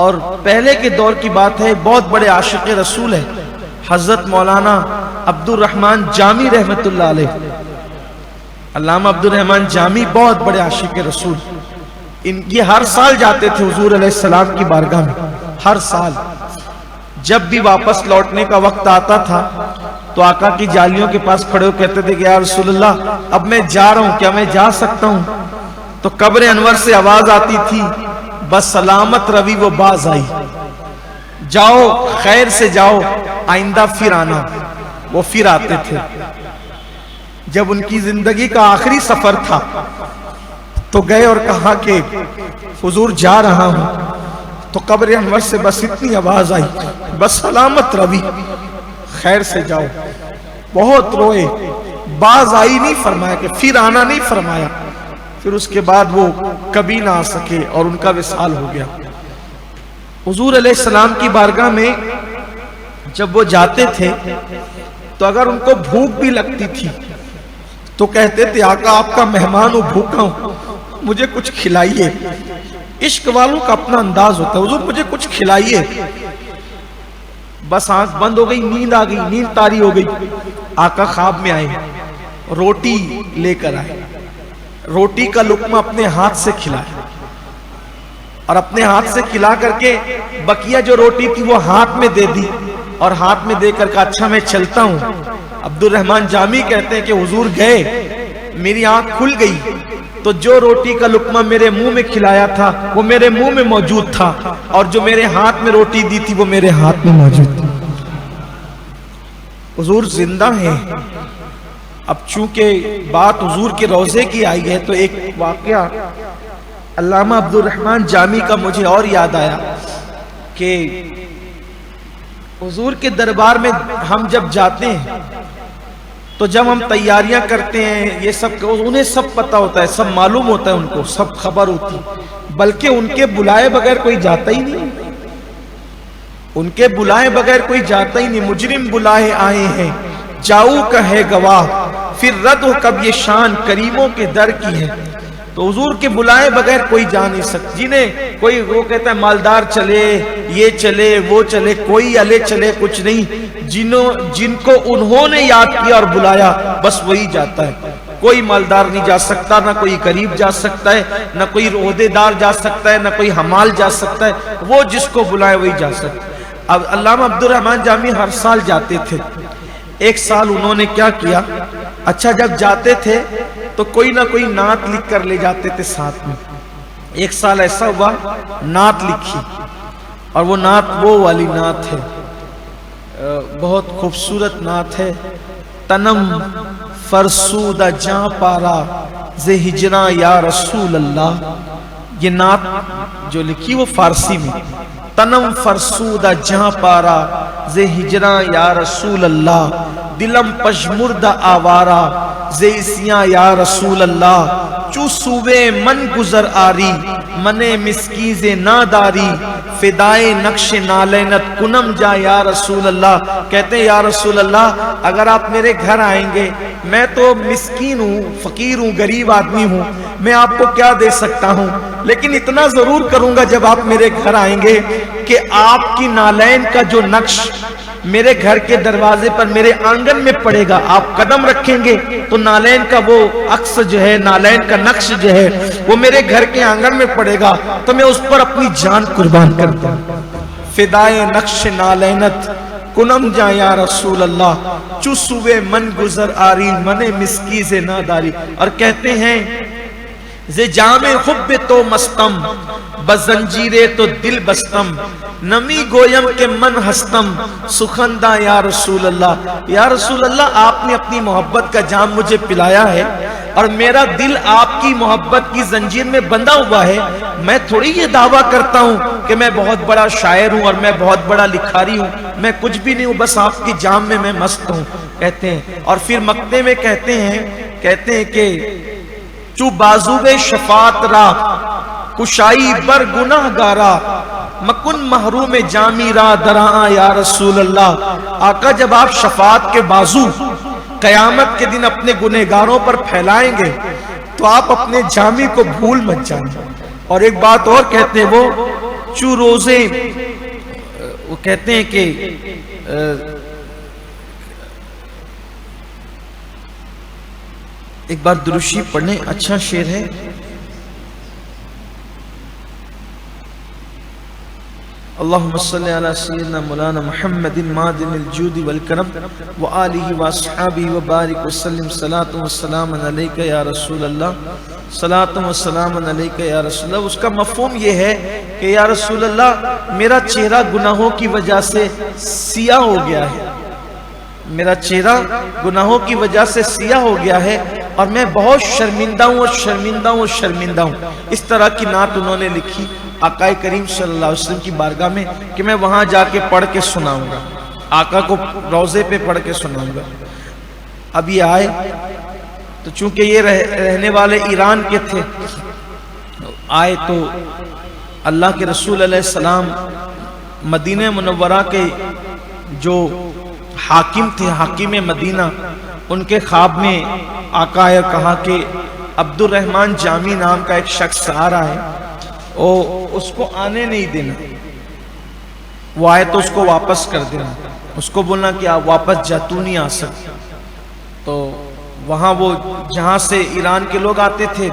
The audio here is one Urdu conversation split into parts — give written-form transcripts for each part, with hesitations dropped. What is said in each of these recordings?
اور پہلے کے دور کی بات ہے، بہت بڑے عاشق رسول ہے حضرت مولانا عبد الرحمن جامی رحمت اللہ علیہ، علامہ عبد الرحمن جامی بہت بڑے عاشق رسول، یہ ہر سال جاتے تھے حضور علیہ السلام کی بارگاہ میں، ہر سال جب بھی واپس لوٹنے کا وقت آتا تھا تو آقا کی جالیوں کے پاس کھڑے ہو کہتے تھے کہ یا رسول اللہ اب میں جا رہا ہوں، کیا میں جا سکتا ہوں؟ تو قبر انور سے آواز آتی تھی بس سلامت روی وہ باز آئی، جاؤ خیر سے جاؤ آئندہ پھر آنا۔ وہ پھر آتے تھے۔ جب ان کی زندگی کا آخری سفر تھا تو گئے اور کہا کہ حضور جا رہا ہوں، تو قبر انور سے بس اتنی آواز آئی بس سلامت روی خیر سے جاؤ۔ بہت روئے، باز آئی نہیں فرمایا کہ پھر آنا نہیں فرمایا، پھر اس کے بعد وہ کبھی نہ آ سکے اور ان کا وصال ہو گیا۔ حضور علیہ السلام کی بارگاہ میں جب وہ جاتے تھے تو اگر ان کو بھوک بھی لگتی تھی تو کہتے تھے آقا آپ کا مہمان ہوں، بھوکا ہوں، مجھے کچھ کھلائیے۔ عشق والوں کا اپنا انداز ہوتا ہے، حضور مجھے کچھ کھلائیے۔ بس آنکھ بند ہو گئی، نیند آ گئی، نیند طاری ہو گئی، آقا خواب میں آئے، روٹی لے کر آئے، روٹی کا لقمہ اپنے ہاتھ سے کھلائے اور اپنے ہاتھ سے کھلا کر کے بقیہ جو روٹی تھی وہ ہاتھ میں دے دی اور ہاتھ میں دے کر کہا اچھا میں چلتا ہوں۔ عبد الرحمن جامی کہتے ہیں کہ حضور گئے، میری آنکھ کھل گئی تو جو روٹی کا لقمہ میرے منہ میں کھلایا تھا وہ میرے منہ میں موجود تھا اور جو میرے ہاتھ میں روٹی دی تھی وہ میرے ہاتھ میں موجود تھی۔ حضور زندہ ہیں۔ اب چونکہ بات حضور کے روضے کی آئی ہے تو ایک واقعہ علامہ عبد الرحمن جامی کا مجھے اور یاد آیا کہ حضور کے دربار میں ہم جب جاتے ہیں تو جب ہم تیاریاں کرتے ہیں یہ سب انہیں سب پتہ ہوتا ہے، سب معلوم ہوتا ہے، ان کو سب خبر ہوتی، بلکہ ان کے بلائے بغیر کوئی جاتا ہی نہیں، ان کے بلائے بغیر کوئی جاتا ہی نہیں۔ مجرم بلائے آئے ہیں جاؤ کا ہے گواہ، پھر رد ہو کب یہ شان کریموں کے در کی ہے۔ تو حضور کے بلائے بغیر کوئی جا نہیں سکتا، جنہیں کوئی وہ کہتا ہے مالدار چلے، یہ چلے وہ چلے، کوئی الے چلے کچھ نہیں، جن کو انہوں نے یاد کیا اور بلایا بس وہی جاتا ہے۔ کوئی مالدار نہیں جا سکتا، نہ کوئی غریب جا سکتا ہے، نہ کوئی عہدے دار جا سکتا ہے، نہ کوئی حمال جا سکتا ہے، وہ جس کو بلائے وہی جا سکتا ہے۔ اب علامہ عبد الرحمن جامی ہر سال جاتے تھے۔ ایک سال انہوں نے کیا کیا، اچھا جب جاتے تھے تو کوئی نہ کوئی نعت لکھ کر لے جاتے تھے ساتھ میں۔ ایک سال ایسا ہوا نعت لکھی اور وہ نعت وہ والی نعت ہے، بہت خوبصورت نعت ہے، تنم فرسودہ جاں پارا ز ہجراں یا رسول اللہ۔ یہ نعت جو لکھی وہ فارسی میں، تنم فرسودہ جہاں پارا ز ہجراں یا رسول اللہ، دلم پشمردہ آوارا ز اسیاں یا رسول اللہ، چو سوے من گزر آری منے مسکیز ناداری، فدائے نقش نالینت کنم جا یا رسول اللہ۔ کہتے ہیں یا رسول اللہ اگر آپ میرے گھر آئیں گے، میں تو مسکین ہوں، فقیر ہوں، غریب آدمی ہوں، میں آپ کو کیا دے سکتا ہوں، لیکن اتنا ضرور کروں گا جب آپ میرے گھر آئیں گے کہ آپ کی نالین کا جو نقش میرے گھر کے دروازے پر میرے آنگن میں پڑے گا، آپ قدم رکھیں گے تو نالین کا وہ عکس جو ہے، نالین کا نقش جو ہے وہ میرے گھر کے آنگن میں پڑے گا تو میں اس پر اپنی جان قربان کر دوں۔ فدائے نقش نالینت کنم جا یا رسول اللہ، چسوے من گزر آری من مسکیز ناداری۔ اور کہتے ہیں ز جام خب تو مستم بزنجیرے تو دل بستم، نمی گویم کے من ہستم سخندہ یا رسول اللہ۔ یا رسول اللہ آپ نے اپنی محبت کا جام مجھے پلایا ہے اور میرا دل آپ کی محبت کی زنجیر میں بندھا ہوا ہے، میں تھوڑی یہ دعویٰ کرتا ہوں کہ میں بہت بڑا شاعر ہوں اور میں بہت بڑا لکھاری ہوں، میں کچھ بھی نہیں ہوں، بس آپ کی جام میں میں مست ہوں، کہتے ہیں۔ اور پھر مقطع میں کہتے ہیں کہ چو بازوے شفاعت را کشائی بر گناہ گارا، مکن محروم جامی را دراں یا رسول اللہ۔ آقا جب آپ شفاعت کے بازو قیامت کے دن اپنے گنہگاروں پر پھیلائیں گے تو آپ اپنے جامی کو بھول مت جانا۔ اور ایک بات اور کہتے ہیں وہ چو روزے وہ کہتے ہیں کہ ایک بار دروشی پڑھنے، اچھا شعر ہے. اللہم صلی علی سیدنا مولانا محمد معدن الجود والکرم وآلہ واصحابہ وبارک وسلم. صلاۃ و سلام علیکہ یا رسول اللہ، صلاۃ و سلام علیکہ یا رسول اللہ. اس کا مفہوم یہ ہے کہ یا رسول اللہ میرا چہرہ گناہوں کی وجہ سے سیاہ ہو گیا ہے، میرا چہرہ گناہوں کی وجہ سے سیاہ ہو گیا ہے اور میں بہت شرمندہ ہوں اور شرمندہ ہوں اور شرمندہ ہوں. اس طرح کی نعت انہوں نے لکھی آقا کریم صلی اللہ علیہ وسلم کی بارگاہ میں کہ میں وہاں جا کے پڑھ کے سناؤں گا، آقا کو روضے پہ پڑھ کے سناؤں گا. اب یہ آئے تو چونکہ یہ رہنے والے ایران کے تھے، آئے تو اللہ کے رسول علیہ السلام مدینہ منورہ کے جو حاکم تھے، حاکم مدینہ، ان کے خواب میں آقا ہے کہا کہ عبد الرحمن جامی نام کا ایک شخص آ رہا ہے اور اس کو آنے نہیں دینا، وہ آئے تو اس کو واپس کر دینا، اس کو بولنا کہ آپ واپس جا، تو نہیں آ سکتا. تو وہاں وہ جہاں سے ایران کے لوگ آتے تھے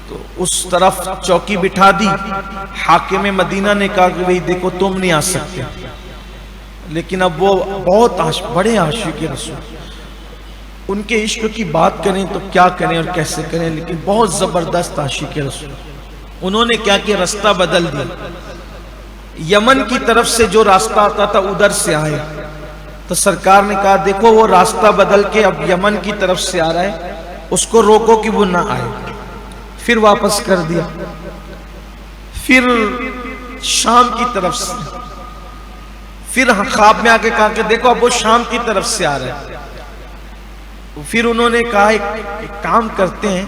تو اس طرف چوکی بٹھا دی. حاکم مدینہ نے کہا کہ بھئی دیکھو تم نہیں آ سکتے، لیکن اب وہ بہت بڑے عاشق رسول، ان کے عشق کی بات کریں تو کیا کریں اور کیسے کریں، لیکن بہت زبردست عاشق رسول. انہوں نے کیا کہ رستہ بدل دیا، یمن کی طرف سے جو راستہ آتا تھا ادھر سے آئے. تو سرکار نے کہا دیکھو وہ راستہ بدل کے اب یمن کی طرف سے آ رہا ہے، اس کو روکو کہ وہ نہ آئے. پھر واپس کر دیا. پھر شام کی طرف سے، پھر خواب میں آ کے کہا کہ دیکھو اب وہ شام کی طرف سے آ رہا ہے. پھر انہوں نے کہا ایک کام کرتے ہیں،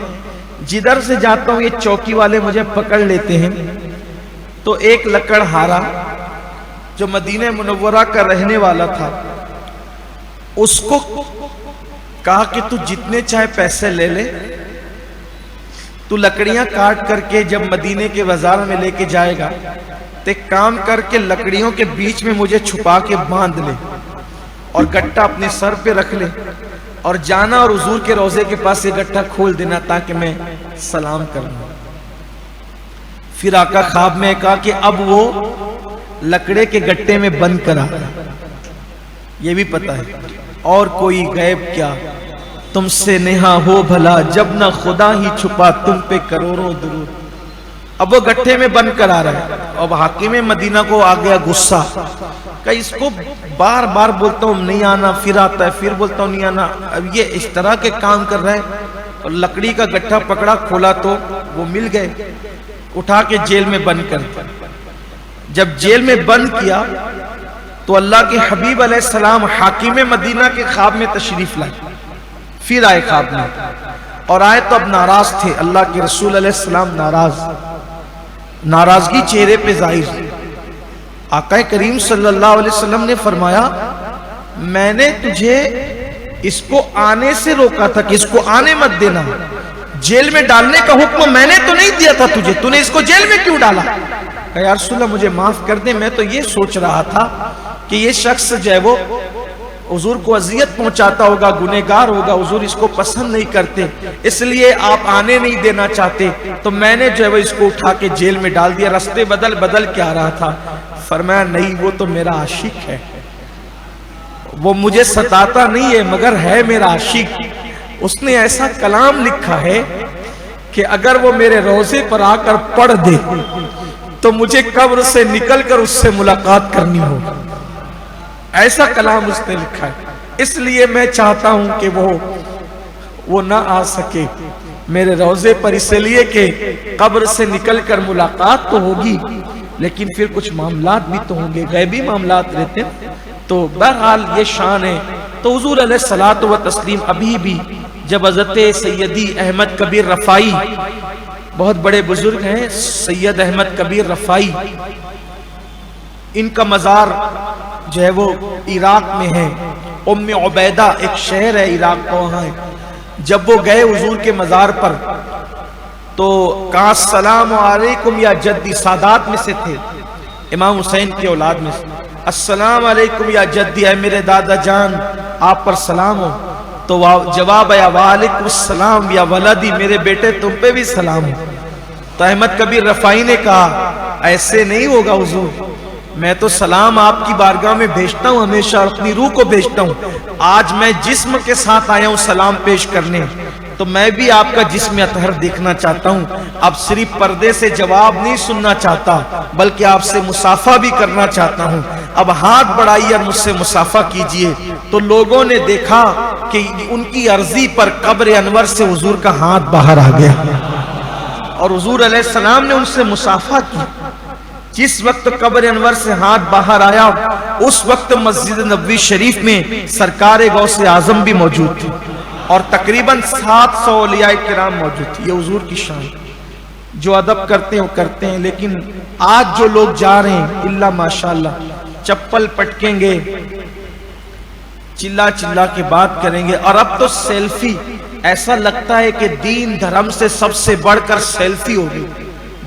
جدھر سے جاتا ہوں یہ چوکی والے مجھے پکڑ لیتے ہیں. تو ایک لکڑ ہارا جو مدینہ منورہ کا رہنے والا تھا، اس کو کہا کہ تو جتنے چاہے پیسے لے لے، تو لکڑیاں کاٹ کر کے جب مدینے کے بازار میں لے کے جائے گا تو ایک کام کر کے لکڑیوں کے بیچ میں مجھے چھپا کے باندھ لے اور گٹھا اپنے سر پہ رکھ لے اور جانا اور حضور کے روضے کے پاس یہ گٹھا کھول دینا تاکہ میں سلام کروں. پھر آقا خواب میں کہا کہ اب وہ لکڑے کے گٹھے میں بند کرا، یہ بھی پتا ہے اور کوئی غیب کیا تم سے نہا ہو بھلا، جب نہ خدا ہی چھپا تم پہ کروڑوں درود. اب وہ گٹھے میں بند کرا رہا ہے. اب حاکم مدینہ کو آ گیا غصہ کہ اس کو بار بار بولتا ہوں نہیں آنا، پھر آتا ہے، پھر بولتا ہوں نہیں آنا. اب یہ اس طرح کے کام کر رہے ہیں. اور لکڑی کا گٹھا پکڑا، کھولا تو وہ مل گئے، اٹھا کے جیل میں بند کر دیا. جب جیل میں بند کیا تو اللہ کے حبیب علیہ السلام حاکم مدینہ کے خواب میں تشریف لائے. پھر آئے خواب میں اور آئے تو اب ناراض تھے. اللہ کے رسول علیہ السلام ناراضگی چہرے پہ ظاہر. آقا کریم صلی اللہ علیہ وسلم نے فرمایا میں نے تجھے اس کو آنے سے روکا تھا کہ اس کو آنے مت دینا، جیل میں ڈالنے کا حکم میں نے تو نہیں دیا تھا تجھے، تو نے اس کو جیل میں کیوں ڈالا؟ کہ یا رسول اللہ مجھے معاف کر دیں، میں تو یہ سوچ رہا تھا کہ یہ شخص جو ہے وہ حضور کو اذیت پہنچاتا ہوگا، گنہگار ہوگا، حضور اس کو پسند نہیں کرتے، اس لیے آپ آنے نہیں دینا چاہتے، تو میں نے جو ہے وہ اس کو اٹھا کے جیل میں ڈال دیا. رستے بدل کے آ رہا تھا. فرمایا نہیں، وہ تو میرا عاشق ہے، وہ مجھے ستاتا نہیں ہے مگر ہے میرا عاشق. اس نے ایسا کلام لکھا ہے کہ اگر وہ میرے روضے پر آ کر پڑھ دے تو مجھے قبر سے نکل کر اس سے ملاقات کرنی ہوگی. ایسا کلام اس نے لکھا ہے. اس لیے میں چاہتا ہوں کہ وہ نہ آ سکے میرے روضے پر، اس لیے کہ قبر سے نکل کر ملاقات تو ہوگی لیکن پھر کچھ معاملات بھی تو ہوں گے، غیبی معاملات رہتے ہیں. تو بہرحال یہ شان ہے. تو حضور علیہ الصلوۃ والتسلیم ابھی بھی جب حضرت سیدی احمد کبیر رفاعی، بہت بڑے بزرگ ہیں سید احمد کبیر رفاعی، ان کا مزار جو ہے وہ عراق میں ہے. ام عبیدہ ایک شہر ہے عراق کا، وہاں ہے. جب وہ گئے حضور کے مزار پر تو کہا السلام علیکم یا جدی، سادات میں سے تھے، امام حسین کی اولاد میں سے، السلام علیکم یا جدی، اے میرے دادا جان آپ پر سلام ہو۔ تو جواب آیا وعلیکم السلام یا ولدی، میرے بیٹے تم پہ بھی سلام ہو۔ تو احمد کبیر رفاعی نے کہا ایسے نہیں ہوگا حضور، میں تو سلام آپ کی بارگاہ میں بھیجتا ہوں ہمیشہ، اور اپنی روح کو بھیجتا ہوں، آج میں جسم کے ساتھ آیا ہوں سلام پیش کرنے، تو میں بھی آپ کا جسم اطہر دیکھنا چاہتا ہوں، اب صرف پردے سے جواب نہیں سننا چاہتا بلکہ آپ سے مصافحہ بھی کرنا چاہتا ہوں، اب ہاتھ بڑھائیے اور مجھ سے مصافحہ کیجئے۔ تو لوگوں نے دیکھا کہ ان کی عرضی پر قبر انور سے حضور کا ہاتھ باہر آ گیا، اور حضور علیہ السلام نے ان سے مصافحہ کی۔ جس وقت قبر انور سے ہاتھ باہر آیا اس وقت مسجد نبوی شریف میں سرکار غوث اعظم بھی موجود تھی، اور تقریباً 700 اولیاء کرام موجود تھی۔ یہ حضور کی شان، جو ادب کرتے ہیں وہ کرتے ہیں، لیکن آج جو لوگ جا رہے ہیں اللہ ماشاءاللہ چپل پٹکیں گے، چلا چلا کے بات کریں گے، اور اب تو سیلفی، ایسا لگتا ہے کہ دین دھرم سے سب سے بڑھ کر سیلفی ہوگی،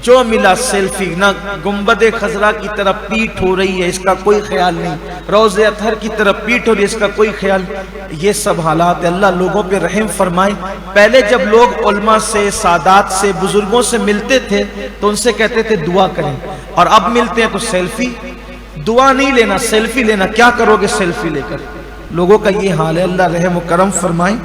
جو ملا سیلفی، نہ گنبد خضرا کی طرف پیٹ ہو رہی ہے اس کا کوئی خیال نہیں، روض اطہر کی طرف پیٹ ہو رہی ہے اس کا کوئی خیال نہیں۔ یہ سب حالات اللہ لوگوں پہ رحم فرمائے۔ پہلے جب لوگ علماء سے، سادات سے، بزرگوں سے ملتے تھے تو ان سے کہتے تھے دعا کریں، اور اب ملتے ہیں تو سیلفی، دعا نہیں لینا سیلفی لینا، کیا کرو گے سیلفی لے کر؟ لوگوں کا یہ حال ہے، اللہ رحم و کرم فرمائے۔